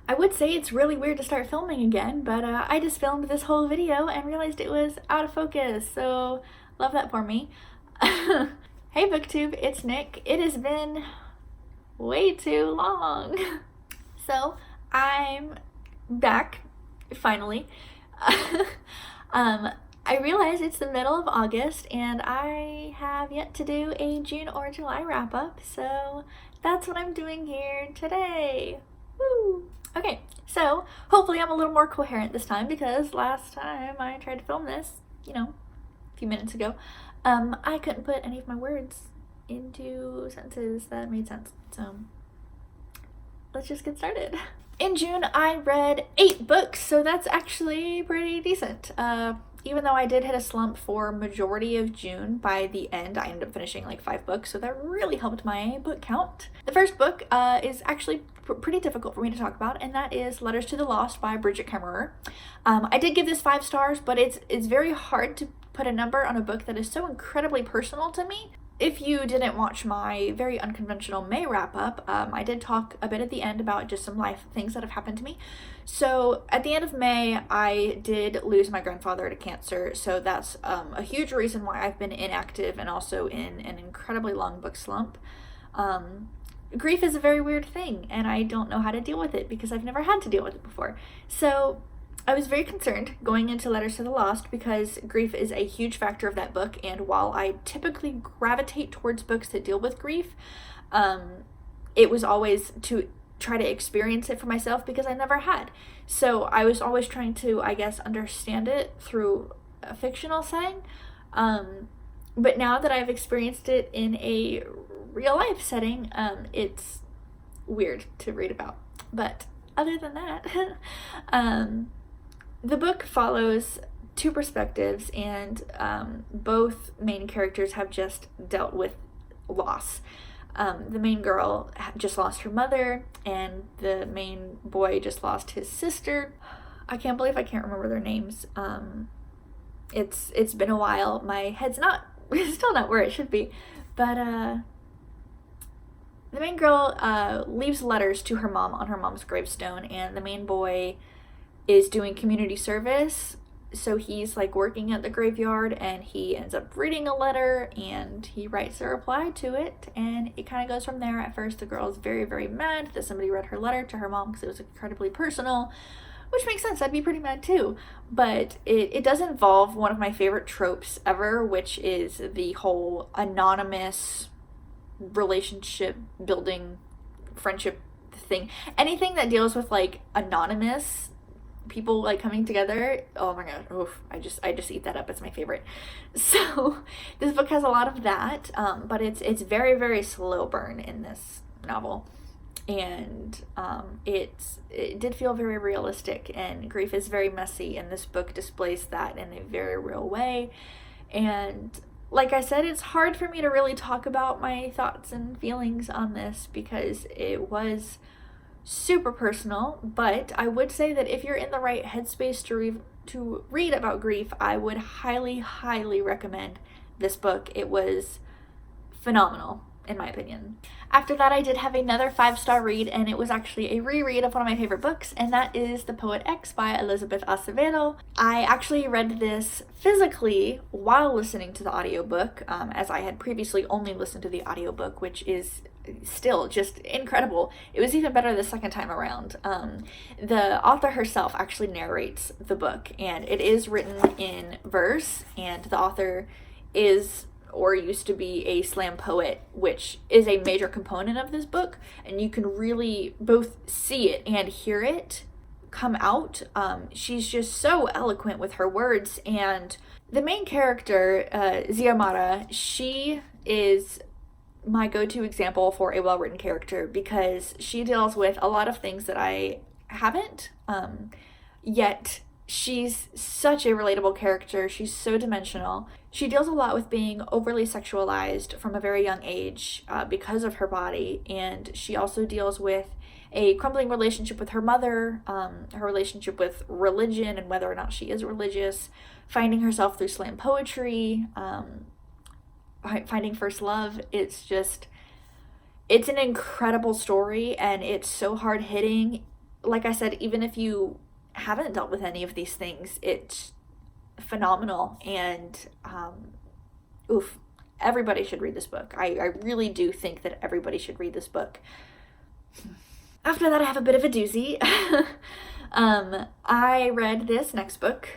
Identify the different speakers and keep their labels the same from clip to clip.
Speaker 1: I would say it's really weird to start filming again, but I just filmed this whole video and realized it was out of focus, so love that for me. Hey BookTube, it's Nick. It has been way too long. So I'm back, finally. I realize it's the middle of August and I have yet to do a June or July wrap up, so that's what I'm doing here today. Woo! Okay, so hopefully I'm a little more coherent this time because last time I tried to film this, a few minutes ago, I couldn't put any of my words into sentences that made sense. So let's just get started. In June, I read 8 books, so that's actually pretty decent. Even though I did hit a slump for majority of June, by the end I ended up finishing like 5 books, so that really helped my book count. The first book is actually pretty difficult for me to talk about, and that is Letters to the Lost by Bridget Kemmerer. I did give this 5 stars, but it's very hard to put a number on a book that is so incredibly personal to me. If you didn't watch my very unconventional May wrap-up, I did talk a bit at the end about just some life things that have happened to me. So at the end of May, I did lose my grandfather to cancer, so that's a huge reason why I've been inactive and also in an incredibly long book slump. Grief is a very weird thing, and I don't know how to deal with it because I've never had to deal with it before. So I was very concerned going into Letters to the Lost because grief is a huge factor of that book, and while I typically gravitate towards books that deal with grief, it was always to try to experience it for myself because I never had. So I was always trying to, I guess, understand it through a fictional setting. But now that I've experienced it in a real life setting, it's weird to read about. But other than that, the book follows 2 perspectives, and both main characters have just dealt with loss. The main girl just lost her mother, and the main boy just lost his sister. I can't believe I can't remember their names. It's been a while. My head's still not where it should be, but the main girl leaves letters to her mom on her mom's gravestone, and the main boy is doing community service, so he's like working at the graveyard, and he ends up reading a letter and he writes a reply to it, and it kind of goes from there. At first the girl is very, very mad that somebody read her letter to her mom because it was incredibly personal, which makes sense. I'd be pretty mad too. But it does involve one of my favorite tropes ever, which is the whole anonymous relationship building friendship thing. Anything that deals with like anonymous people like coming together, oh my god, oof, I just eat that up. It's my favorite. So this book has a lot of that, but it's very, very slow burn in this novel, and it did feel very realistic, and grief is very messy, and this book displays that in a very real way. And like I said, it's hard for me to really talk about my thoughts and feelings on this because it was super personal, but I would say that if you're in the right headspace to read about grief, I would highly, highly recommend this book. It was phenomenal, in my opinion. After that, I did have another 5-star read, and it was actually a reread of one of my favorite books, and that is The Poet X by Elizabeth Acevedo. I actually read this physically while listening to the audiobook, as I had previously only listened to the audiobook, which is still just incredible. It was even better the second time around. The author herself actually narrates the book, and it is written in verse, and the author is or used to be a slam poet, which is a major component of this book, and you can really both see it and hear it come out. She's just so eloquent with her words, and the main character, Xiomara, she is my go-to example for a well-written character because she deals with a lot of things that I haven't, yet she's such a relatable character. She's so dimensional. She deals a lot with being overly sexualized from a very young age because of her body, and she also deals with a crumbling relationship with her mother, her relationship with religion and whether or not she is religious, finding herself through slam poetry, finding first love. It's an incredible story, and it's so hard hitting like I said, even if you haven't dealt with any of these things, it's phenomenal. And everybody should read this book. I really do think that everybody should read this book. After that, I have a bit of a doozy. I read this next book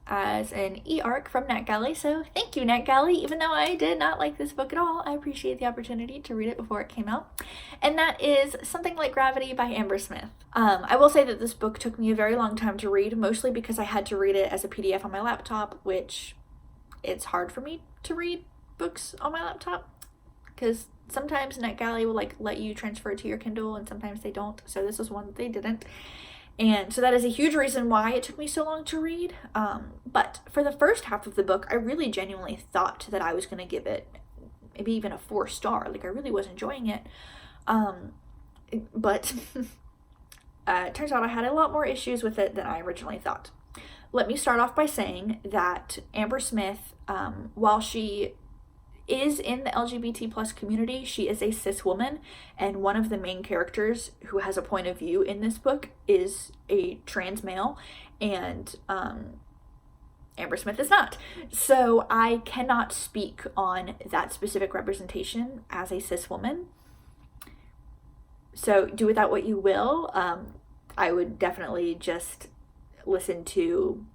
Speaker 1: as an e-arc from NetGalley, so thank you, NetGalley. Even though I did not like this book at all, I appreciate the opportunity to read it before it came out. And that is Something Like Gravity by Amber Smith. I will say that this book took me a very long time to read, mostly because I had to read it as a PDF on my laptop, which it's hard for me to read books on my laptop because sometimes NetGalley will like let you transfer it to your Kindle and sometimes they don't. So this is one that they didn't. And so that is a huge reason why it took me so long to read. But for the first half of the book, I really genuinely thought that I was going to give it maybe even a 4-star. Like, I really was enjoying it. But it turns out I had a lot more issues with it than I originally thought. Let me start off by saying that Amber Smith, while she is in the LGBT plus community, she is a cis woman, and one of the main characters who has a point of view in this book is a trans male, and Amber Smith is not. So I cannot speak on that specific representation as a cis woman. So do with that what you will. I would definitely just listen to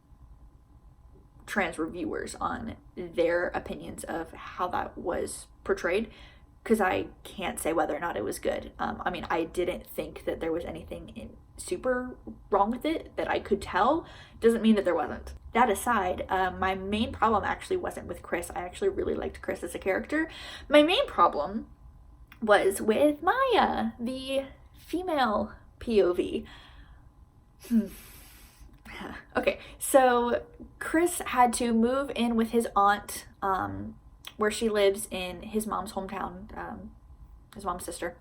Speaker 1: trans reviewers on their opinions of how that was portrayed, because I can't say whether or not it was good. I mean, I didn't think that there was anything super wrong with it that I could tell. Doesn't mean that there wasn't. That aside, my main problem actually wasn't with Chris. I actually really liked Chris as a character. My main problem was with Maya, the female POV. Okay, so Chris had to move in with his aunt, where she lives in his mom's hometown, his mom's sister,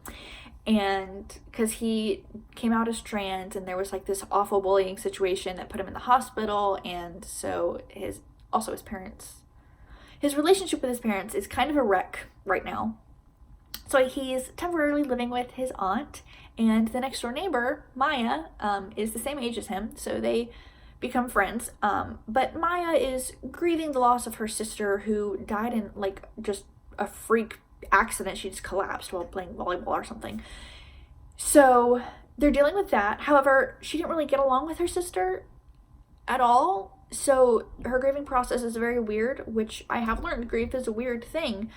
Speaker 1: and because he came out as trans and there was like this awful bullying situation that put him in the hospital, and so his relationship with his parents is kind of a wreck right now. So he's temporarily living with his aunt, and the next door neighbor, Maya, is the same age as him, so they become friends. But Maya is grieving the loss of her sister, who died in like just a freak accident. She just collapsed while playing volleyball or something. So they're dealing with that. However, she didn't really get along with her sister at all. So her grieving process is very weird, which I have learned grief is a weird thing.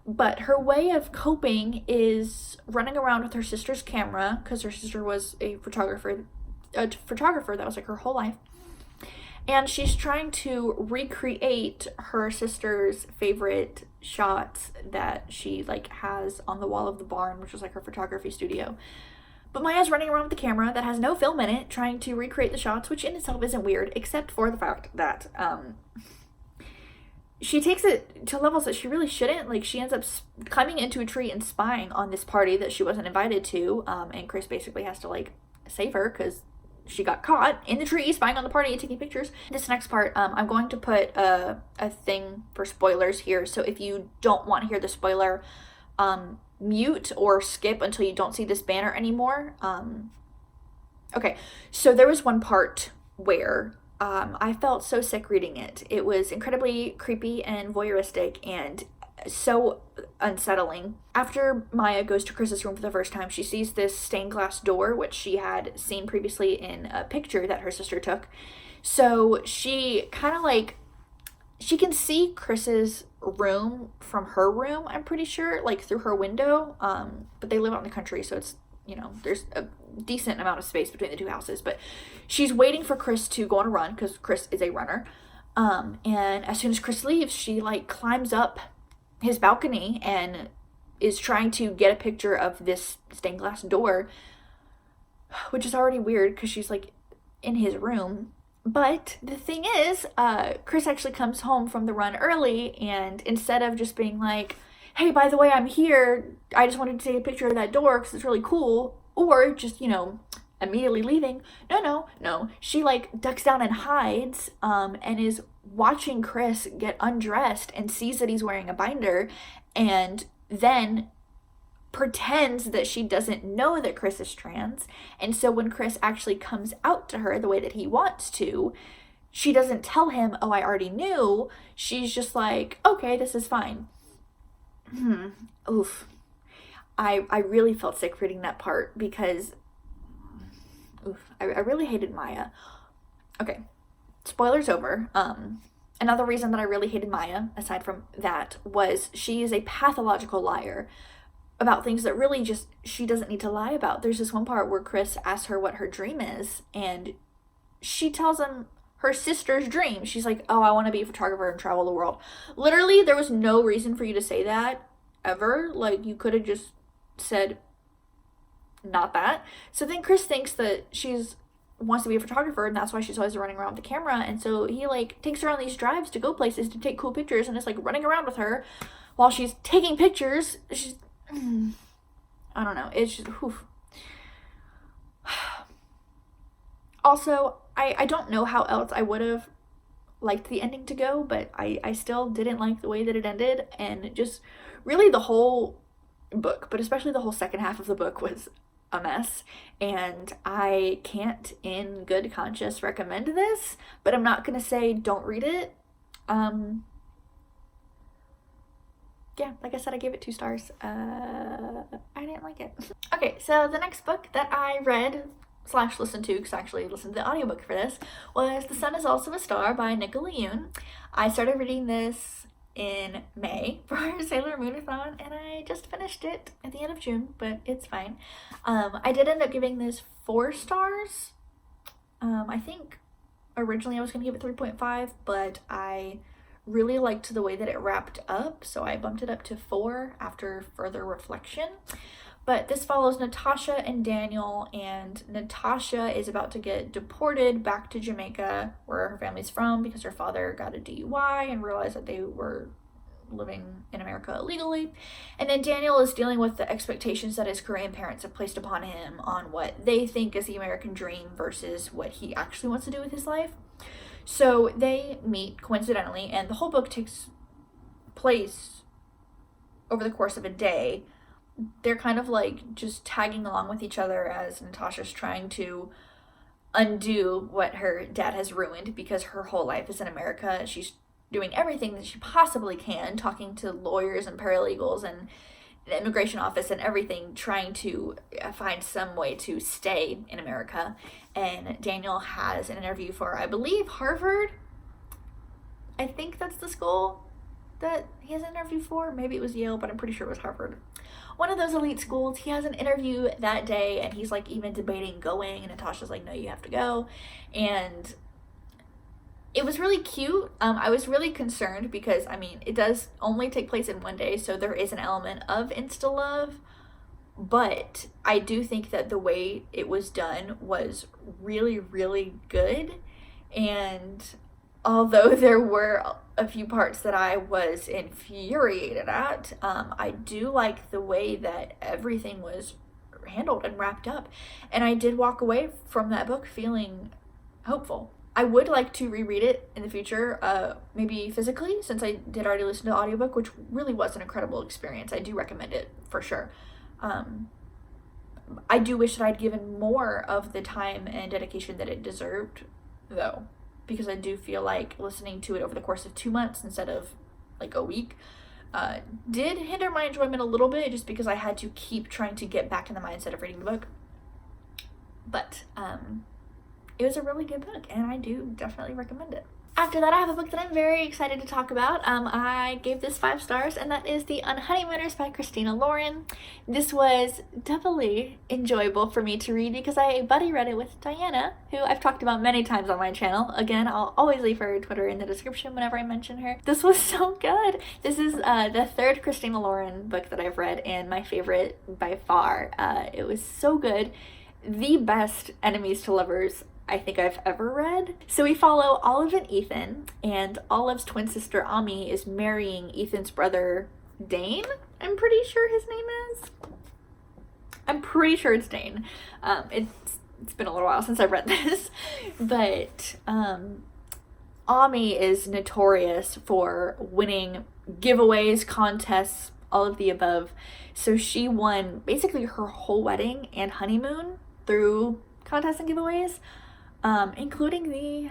Speaker 1: But her way of coping is running around with her sister's camera, because her sister was a photographer that was like her whole life. And she's trying to recreate her sister's favorite shots that she like has on the wall of the barn, which was like her photography studio. But Maya's running around with the camera that has no film in it, trying to recreate the shots, which in itself isn't weird, except for the fact that she takes it to levels that she really shouldn't. Like, she ends up climbing into a tree and spying on this party that she wasn't invited to, and Chris basically has to like save her because she got caught in the tree spying on the party and taking pictures. This next part, I'm going to put a thing for spoilers here, so if you don't want to hear the spoiler, mute or skip until you don't see this banner anymore. Okay, so there was one part where I felt so sick reading it. It was incredibly creepy and voyeuristic and so unsettling. After Maya goes to Chris's room for the first time, she sees this stained glass door, which she had seen previously in a picture that her sister took. So she kind of like, she can see Chris's room from her room, I'm pretty sure, like through her window. But they live out in the country, so it's, you know, there's a decent amount of space between the two houses. But she's waiting for Chris to go on a run, because Chris is a runner. And as soon as Chris leaves, she like climbs up his balcony and is trying to get a picture of this stained glass door, which is already weird because she's like in his room. But the thing is, Chris actually comes home from the run early, and instead of just being like, hey, by the way, I'm here, I just wanted to take a picture of that door because it's really cool, or just, you know, immediately leaving, no, she like ducks down and hides, and is watching Chris get undressed and sees that he's wearing a binder, and then pretends that she doesn't know that Chris is trans. And so when Chris actually comes out to her the way that he wants to, she doesn't tell him, oh, I already knew. She's just like, okay, this is fine. Oof. I really felt sick reading that part because I really hated Maya. Okay, spoilers over. Another reason that I really hated Maya, aside from that, was she is a pathological liar about things that really just she doesn't need to lie about. There's this one part where Chris asks her what her dream is, and she tells him her sister's dream. She's like, oh, I want to be a photographer and travel the world. Literally, there was no reason for you to say that ever. Like, you could have just said not that. So then Chris thinks that she's wants to be a photographer, and that's why she's always running around with the camera. And so he like takes her on these drives to go places to take cool pictures, and is like running around with her while she's taking pictures. She's I don't know, it's just whew. Also, I don't know how else I would have liked the ending to go, but I still didn't like the way that it ended. And just really the whole book, but especially the whole second half of the book, was a mess, and I can't in good conscience recommend this, but I'm not gonna say don't read it. Yeah, like I said, I gave it 2 stars. I didn't like it. Okay, so the next book that I read / listened to, because I actually listened to the audiobook for this, was The Sun Is Also a Star by Nicola Yoon. I started reading this in May for Sailor Moonathon, and I just finished it at the end of June, but it's fine. I did end up giving this 4 stars. I think originally I was going to give it 3.5, but I really liked the way that it wrapped up, so I bumped it up to 4 after further reflection. But this follows Natasha and Daniel, and Natasha is about to get deported back to Jamaica, where her family's from, because her father got a DUI and realized that they were living in America illegally. And then Daniel is dealing with the expectations that his Korean parents have placed upon him on what they think is the American dream versus what he actually wants to do with his life. So they meet coincidentally, and the whole book takes place over the course of a day. They're kind of like just tagging along with each other as Natasha's trying to undo what her dad has ruined, because her whole life is in America. She's doing everything that she possibly can, talking to lawyers and paralegals and the immigration office and everything, trying to find some way to stay in America. And Daniel has an interview for, I believe, Harvard. I think that's the school that he has an interview for. Maybe it was Yale, but I'm pretty sure it was Harvard. One of those elite schools. He has an interview that day, and he's like even debating going, and Natasha's like, no, you have to go. And it was really cute. I was really concerned because, I mean, it does only take place in one day, so there is an element of insta-love, but I do think that the way it was done was really, really good. And although there were a few parts that I was infuriated at, I do like the way that everything was handled and wrapped up. And I did walk away from that book feeling hopeful. I would like to reread it in the future, maybe physically, since I did already listen to the audiobook, which really was an incredible experience. I do recommend it for sure. I do wish that I'd given more of the time and dedication that it deserved, though, because I do feel like listening to it over the course of 2 months instead of like a week did hinder my enjoyment a little bit, just because I had to keep trying to get back in the mindset of reading the book. But it was a really good book, and I do definitely recommend it. After that, I have a book that I'm very excited to talk about. I gave this 5 stars, and that is The Unhoneymooners by Christina Lauren. This was doubly enjoyable for me to read because I buddy read it with Diana, who I've talked about many times on my channel. Again, I'll always leave her Twitter in the description whenever I mention her. This was so good. This is the 3rd Christina Lauren book that I've read, and my favorite by far. It was so good. The best enemies to lovers I think I've ever read. So we follow Olive and Ethan, and Olive's twin sister Ami is marrying Ethan's brother Dane. I'm pretty sure his name is. I'm pretty sure it's Dane. It's been a little while since I've read this, but Ami is notorious for winning giveaways, contests, all of the above. So she won basically her whole wedding and honeymoon through contests and giveaways, including the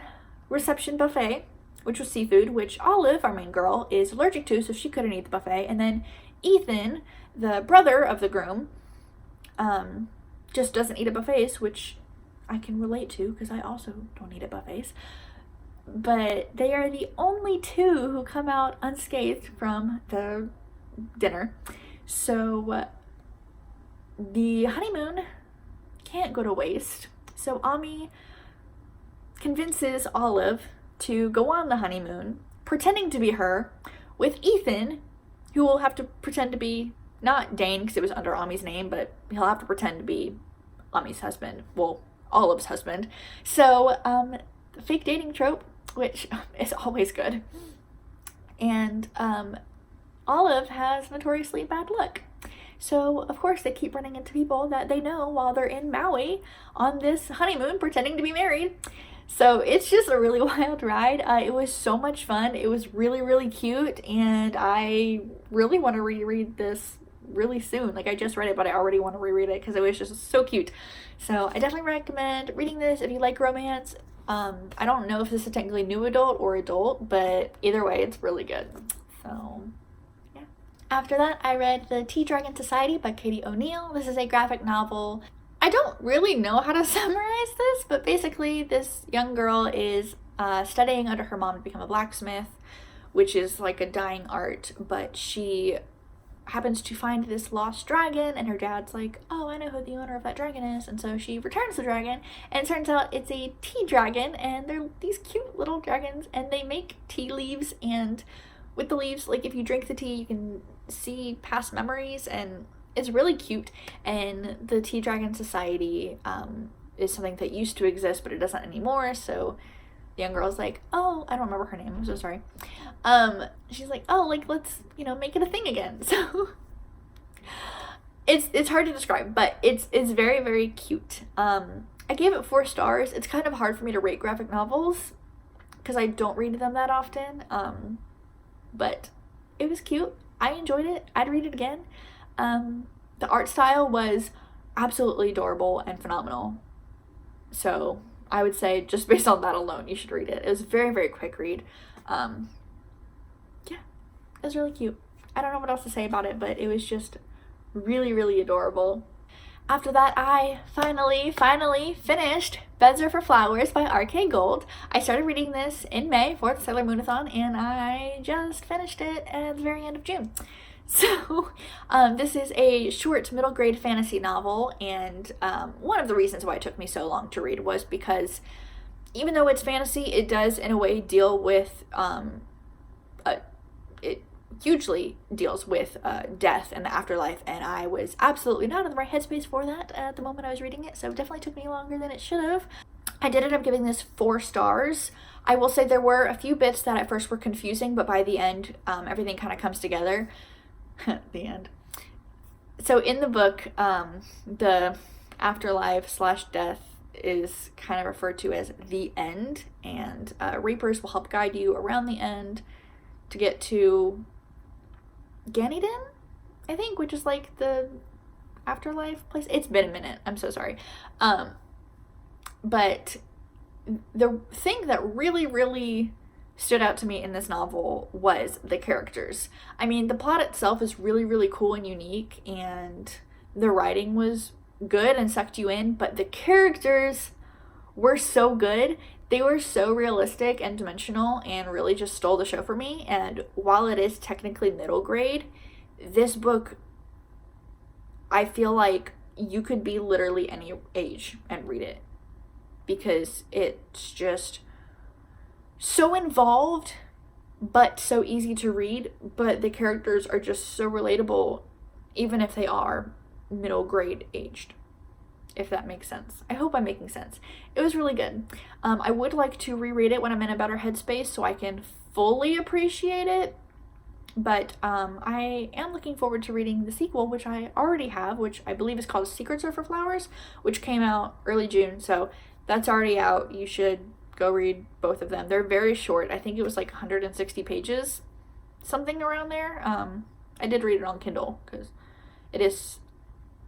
Speaker 1: reception buffet, which was seafood, which Olive, our main girl, is allergic to, so she couldn't eat the buffet. And then Ethan, the brother of the groom, just doesn't eat at buffets, which I can relate to because I also don't eat at buffets. But they are the only two who come out unscathed from the dinner. So the honeymoon can't go to waste. So Ami convinces Olive to go on the honeymoon, pretending to be her, with Ethan, who will have to pretend to be not Dane because it was under Ami's name, but he'll have to pretend to be Ami's husband. Well, Olive's husband. So, fake dating trope, which is always good. And Olive has notoriously bad luck. So, of course, they keep running into people that they know while they're in Maui on this honeymoon pretending to be married. So it's just a really wild ride. It was so much fun. It was really, really cute, and I really want to reread this really soon. Like, I just read it, but I already want to reread it because it was just so cute. So I definitely recommend reading this if you like romance. I don't know if this is technically new adult or adult, but either way, it's really good. So yeah. After that, I read The Tea Dragon Society by Katie O'Neill. This is a graphic novel. I don't really know how to summarize this, but basically this young girl is studying under her mom to become a blacksmith, which is like a dying art, but she happens to find this lost dragon, and her dad's like, oh, I know who the owner of that dragon is, and so she returns the dragon, and it turns out it's a tea dragon, and they're these cute little dragons, and they make tea leaves, and with the leaves, like, if you drink the tea, you can see past memories, and it's really cute. And the Tea Dragon Society is something that used to exist, but it doesn't anymore. So the young girl's like, oh, I don't remember her name. I'm so sorry. She's like, oh, like, let's, make it a thing again. So it's hard to describe, but it's very, very cute. I gave it 4 stars. It's kind of hard for me to rate graphic novels because I don't read them that often. But it was cute. I enjoyed it. I'd read it again. The art style was absolutely adorable and phenomenal. So I would say just based on that alone, you should read it. It was a very, very quick read. Yeah, it was really cute. I don't know what else to say about it, but it was just really, really adorable. After that, I finally finished Beds Are for Flowers by R.K. Gold. I started reading this in May for the Sailor Moonathon, and I just finished it at the very end of June. So, this is a short middle grade fantasy novel, and one of the reasons why it took me so long to read was because even though it's fantasy, it does in a way deal with, it hugely deals with death and the afterlife, and I was absolutely not in the right headspace for that at the moment I was reading it, so it definitely took me longer than it should have. I did end up giving this 4 stars. I will say there were a few bits that at first were confusing, but by the end, everything kind of comes together. The end. So in the book, the afterlife / death is kind of referred to as the end, and reapers will help guide you around the end to get to Ganiden, I think, which is like the afterlife place. It's been a minute. I'm so sorry. But the thing that really, really stood out to me in this novel was the characters. I mean, the plot itself is really, really cool and unique, and the writing was good and sucked you in, but the characters were so good. They were so realistic and dimensional and really just stole the show for me. And while it is technically middle grade, this book, I feel like you could be literally any age and read it, because it's just so involved, but so easy to read, but the characters are just so relatable, even if they are middle grade aged, if that makes sense. I hope I'm making sense. It was really good. I would like to reread it when I'm in a better headspace so I can fully appreciate it, but I am looking forward to reading the sequel, which I already have, which I believe is called Secrets Are for Flowers, which came out early June, so that's already out. You should go read both of them. They're very short. I think it was like 160 pages, something around there. I did read it on Kindle because it is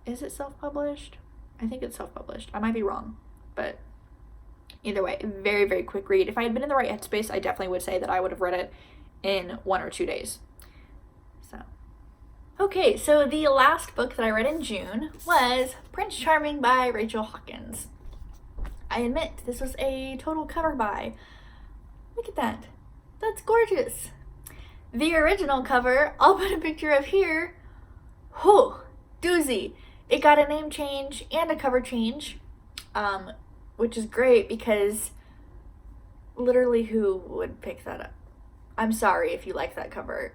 Speaker 1: it self-published? I think it's self-published. I might be wrong, but either way, very, very quick read. If I had been in the right headspace, I definitely would say that I would have read it in 1 or 2 days. So, okay, so the last book that I read in June was Prince Charming by Rachel Hawkins. I admit, this was a total cover buy. Look at that. That's gorgeous. The original cover, I'll put a picture of here. Whew, doozy. It got a name change and a cover change, which is great because literally who would pick that up? I'm sorry if you like that cover.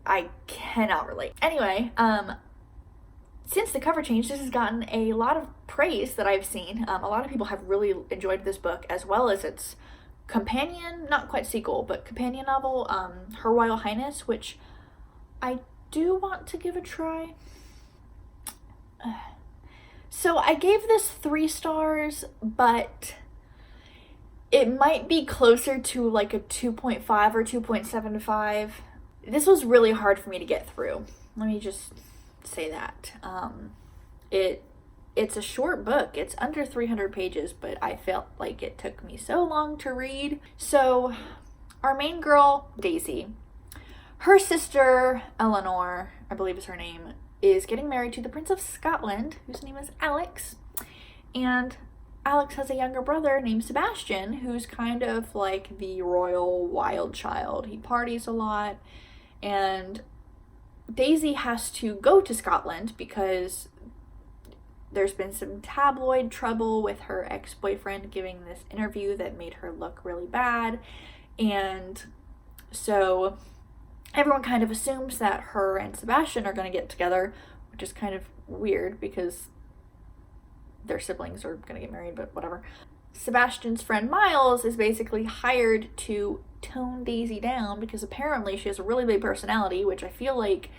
Speaker 1: I cannot relate. Anyway, since the cover change, this has gotten a lot of praise that I've seen. A lot of people have really enjoyed this book, as well as its companion, not quite sequel, but companion novel, Her Royal Highness, which I do want to give a try. So I gave this 3 stars, but it might be closer to like a 2.5 or 2.75. This was really hard for me to get through. Let me just say that. It's a short book. It's under 300 pages, but I felt like it took me so long to read. So our main girl, Daisy, her sister, Eleanor, I believe is her name, is getting married to the Prince of Scotland, whose name is Alex. And Alex has a younger brother named Sebastian, who's kind of like the royal wild child. He parties a lot, and Daisy has to go to Scotland because there's been some tabloid trouble with her ex-boyfriend giving this interview that made her look really bad. And so everyone kind of assumes that her and Sebastian are going to get together, which is kind of weird because their siblings are going to get married, but whatever. Sebastian's friend Miles is basically hired to tone Daisy down because apparently she has a really big personality, which I feel like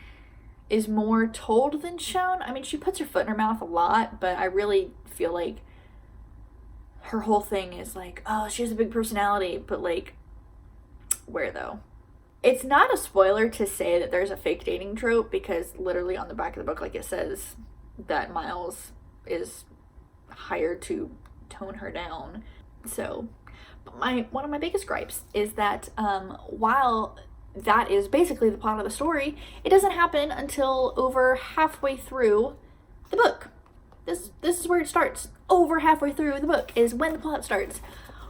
Speaker 1: is more told than shown. I mean, she puts her foot in her mouth a lot, but I really feel like her whole thing is like, oh, she has a big personality, but like, where though? It's not a spoiler to say that there's a fake dating trope because literally on the back of the book, like it says that Miles is hired to tone her down. So one of my biggest gripes is that while that is basically the plot of the story, it doesn't happen until over halfway through the book. This is where it starts. Over halfway through the book is when the plot starts.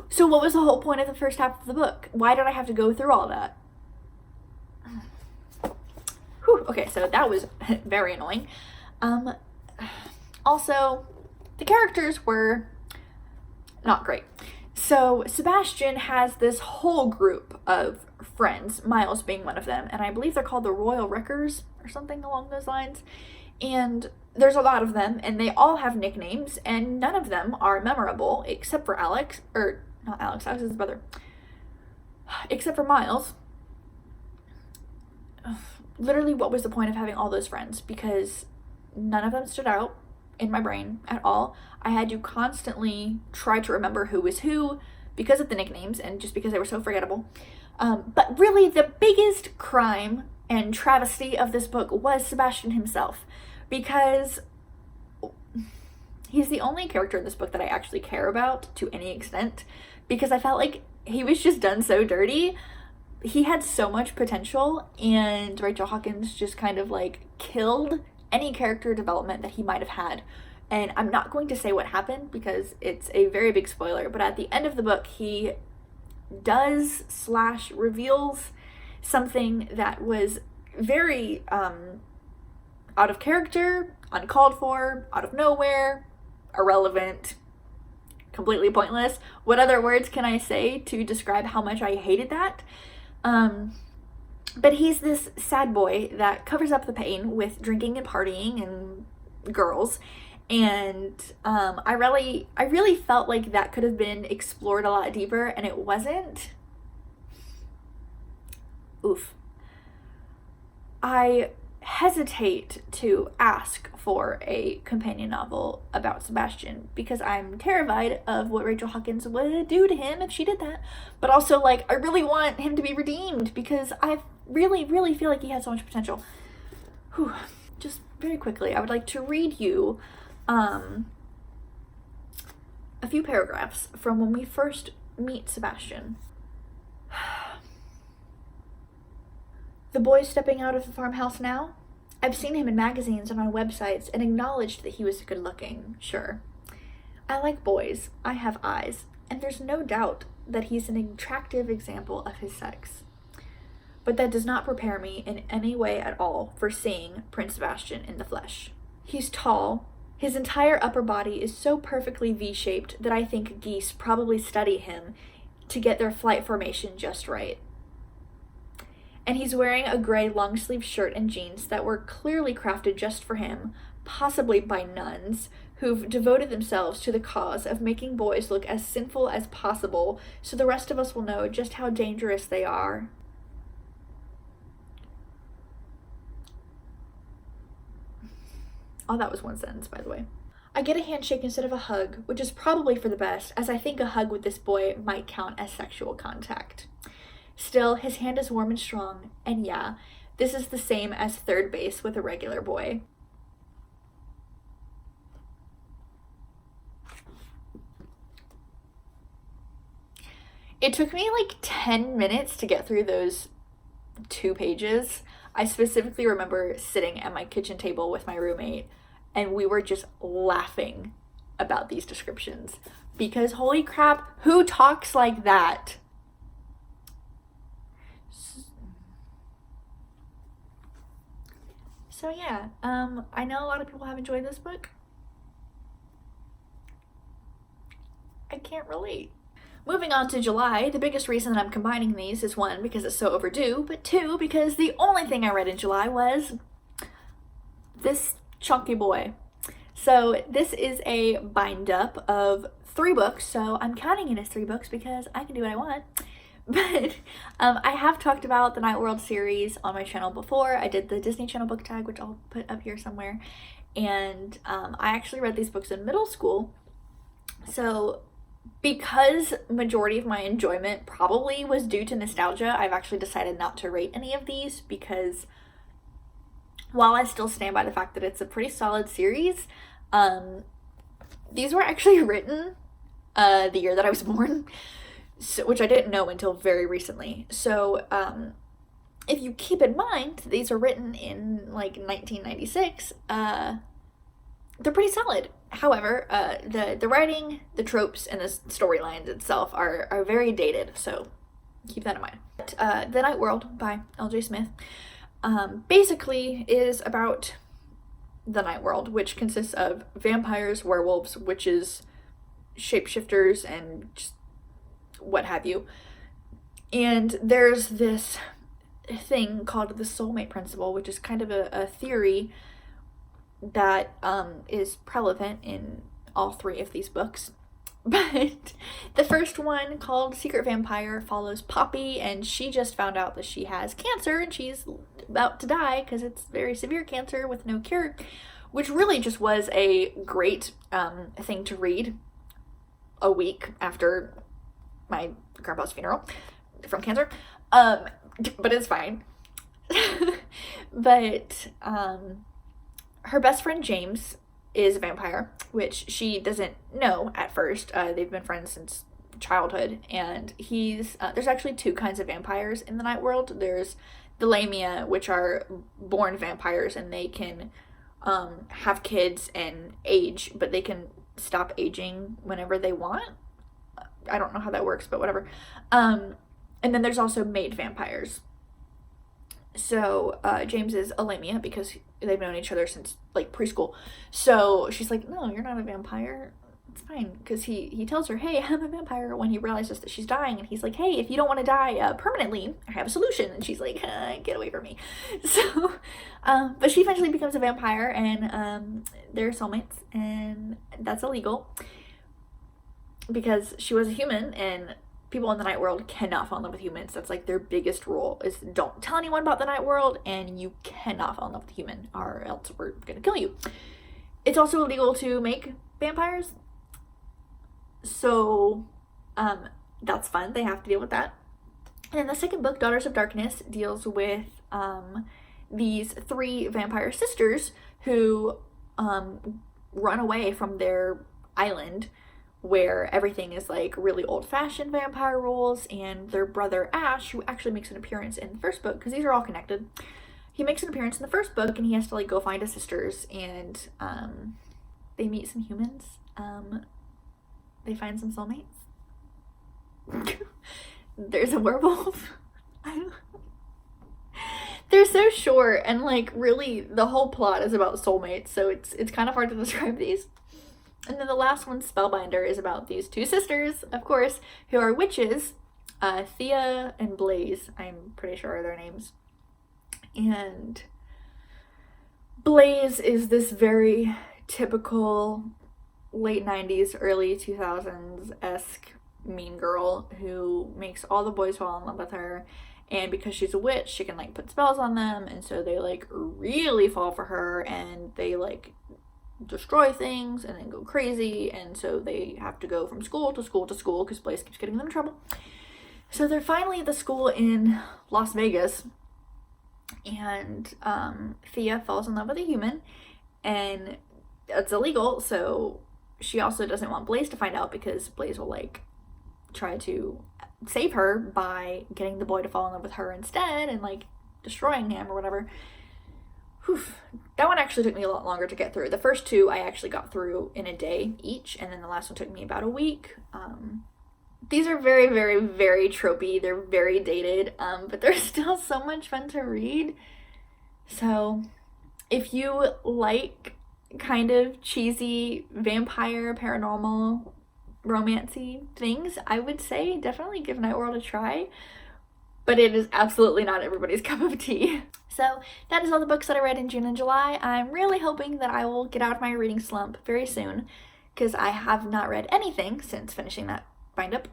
Speaker 1: So what was the whole point of the first half of the book? Why did I have to go through all that? Whew, okay, so that was very annoying. Also, the characters were not great. So Sebastian has this whole group of friends, Miles being one of them, and I believe they're called the Royal Wreckers or something along those lines. And there's a lot of them, and they all have nicknames, and none of them are memorable except for Alex, or not Alex, Alex is his brother. Except for Miles. Literally, what was the point of having all those friends? Because none of them stood out in my brain at all. I had to constantly try to remember who was who because of the nicknames and just because they were so forgettable. But really, the biggest crime and travesty of this book was Sebastian himself, because he's the only character in this book that I actually care about to any extent, because I felt like he was just done so dirty. He had so much potential, and Rachel Hawkins just kind of like killed any character development that he might have had. And I'm not going to say what happened because it's a very big spoiler, but at the end of the book, he does / reveals something that was very out of character, uncalled for, out of nowhere, irrelevant, completely pointless. What other words can I say to describe how much I hated that? But he's this sad boy that covers up the pain with drinking and partying and girls. And I really felt like that could have been explored a lot deeper, and it wasn't. Oof. I hesitate to ask for a companion novel about Sebastian because I'm terrified of what Rachel Hawkins would do to him if she did that. But also, like, I really want him to be redeemed because I really, really feel like he has so much potential. Just very quickly, I would like to read you a few paragraphs from when we first meet Sebastian. The boy stepping out of the farmhouse now? I've seen him in magazines and on websites and acknowledged that he was good looking, sure. I like boys, I have eyes, and there's no doubt that he's an attractive example of his sex. But that does not prepare me in any way at all for seeing Prince Sebastian in the flesh. He's tall. His entire upper body is so perfectly V-shaped that I think geese probably study him to get their flight formation just right. And he's wearing a gray long-sleeve shirt and jeans that were clearly crafted just for him, possibly by nuns, who've devoted themselves to the cause of making boys look as sinful as possible so the rest of us will know just how dangerous they are. Oh, that was one sentence, by the way. I get a handshake instead of a hug, which is probably for the best, as I think a hug with this boy might count as sexual contact. Still, his hand is warm and strong, and yeah, this is the same as third base with a regular boy. It took me like 10 minutes to get through those 2 pages. I specifically remember sitting at my kitchen table with my roommate, and we were just laughing about these descriptions because holy crap, who talks like that? So yeah, I know a lot of people have enjoyed this book. I can't relate. Moving on to July, the biggest reason that I'm combining these is 1, because it's so overdue, but 2, because the only thing I read in July was this chunky boy. So this is a bind up of 3 books, so I'm counting it as 3 books because I can do what I want. But I have talked about the Night World series on my channel before. I did the Disney Channel book tag, which I'll put up here somewhere. And I actually read these books in middle school. So because majority of my enjoyment probably was due to nostalgia, I've actually decided not to rate any of these because while I still stand by the fact that it's a pretty solid series, these were actually written the year that I was born. So, which I didn't know until very recently. So, if you keep in mind, these are written in like 1996, they're pretty solid. However, the writing, the tropes, and the storylines itself are very dated, so keep that in mind. The Night World by L.J. Smith basically is about the Night World, which consists of vampires, werewolves, witches, shapeshifters, and just what have you. And there's this thing called the soulmate principle, which is kind of a theory that is prevalent in all 3 of these books. But the first one, called Secret Vampire, follows Poppy, and she just found out that she has cancer and she's about to die because it's very severe cancer with no cure, which really just was a great thing to read a week after my grandpa's funeral from cancer. But it's fine. But her best friend James is a vampire, which she doesn't know at first. They've been friends since childhood, and he's there's actually 2 kinds of vampires in the Night World. There's the Lamia, which are born vampires, and they can have kids and age, but they can stop aging whenever they want. I don't know how that works, but whatever. And then there's also made vampires. So James is a Lamia because they've known each other since like preschool. So she's like, no, you're not a vampire. It's fine. Because he tells her, hey, I'm a vampire, when he realizes that she's dying. And he's like, hey, if you don't want to die permanently, I have a solution. And she's like, get away from me. So, but she eventually becomes a vampire, and they're soulmates, and that's illegal because she was a human, and people in the Night World cannot fall in love with humans. That's like their biggest rule, is don't tell anyone about the Night World, and you cannot fall in love with a human or else we're gonna kill you. It's also illegal to make vampires, so that's fun. They have to deal with that. And then the second book, Daughters of Darkness, deals with these 3 vampire sisters who run away from their island where everything is like really old-fashioned vampire rules, and their brother Ash, who actually makes an appearance in the first book because these are all connected, he makes an appearance in the first book and he has to like go find his sisters, and they meet some humans. They find some soulmates. There's a werewolf. They're so short, and like really the whole plot is about soulmates, so it's kind of hard to describe these. And then the last one, Spellbinder, is about these 2 sisters, of course, who are witches, Thea and Blaze, I'm pretty sure are their names. And Blaze is this very typical late 90s, early 2000s-esque mean girl who makes all the boys fall in love with her, and because she's a witch, she can like put spells on them, and so they like really fall for her, and they like destroy things and then go crazy, and so they have to go from school to school to school because Blaze keeps getting them in trouble. So they're finally at the school in Las Vegas, and Thea falls in love with a human, and it's illegal, so she also doesn't want Blaze to find out because Blaze will like try to save her by getting the boy to fall in love with her instead and like destroying him or whatever. Whew. That one actually took me a lot longer to get through. The first 2 I actually got through in a day each, and then the last one took me about a week. These are very, very, very tropey. They're very dated, but they're still so much fun to read. So if you like kind of cheesy vampire, paranormal, romancy things, I would say definitely give Night World a try, but it is absolutely not everybody's cup of tea. So that is all the books that I read in June and July. I'm really hoping that I will get out of my reading slump very soon, because I have not read anything since finishing that bind up.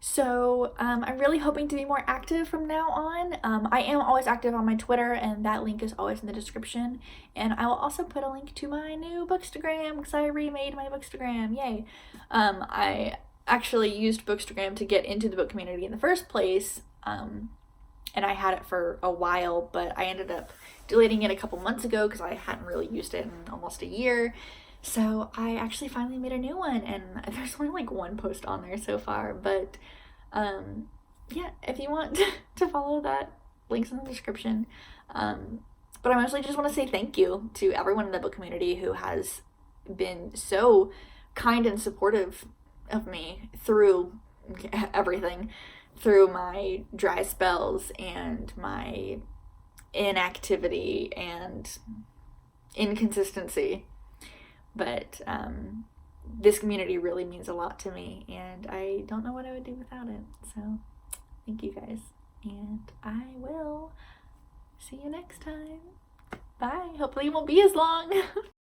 Speaker 1: So I'm really hoping to be more active from now on. I am always active on my Twitter, and that link is always in the description. And I will also put a link to my new Bookstagram because I remade my Bookstagram. Yay! I actually used Bookstagram to get into the book community in the first place. And I had it for a while, but I ended up deleting it a couple months ago because I hadn't really used it in almost a year. So I actually finally made a new one, and there's only like 1 post on there so far, but yeah, if you want to follow that, links in the description. But I mostly just want to say thank you to everyone in the book community who has been so kind and supportive of me through everything, through my dry spells and my inactivity and inconsistency. But this community really means a lot to me, and I don't know what I would do without it. So thank you guys, and I will see you next time. Bye. Hopefully it won't be as long.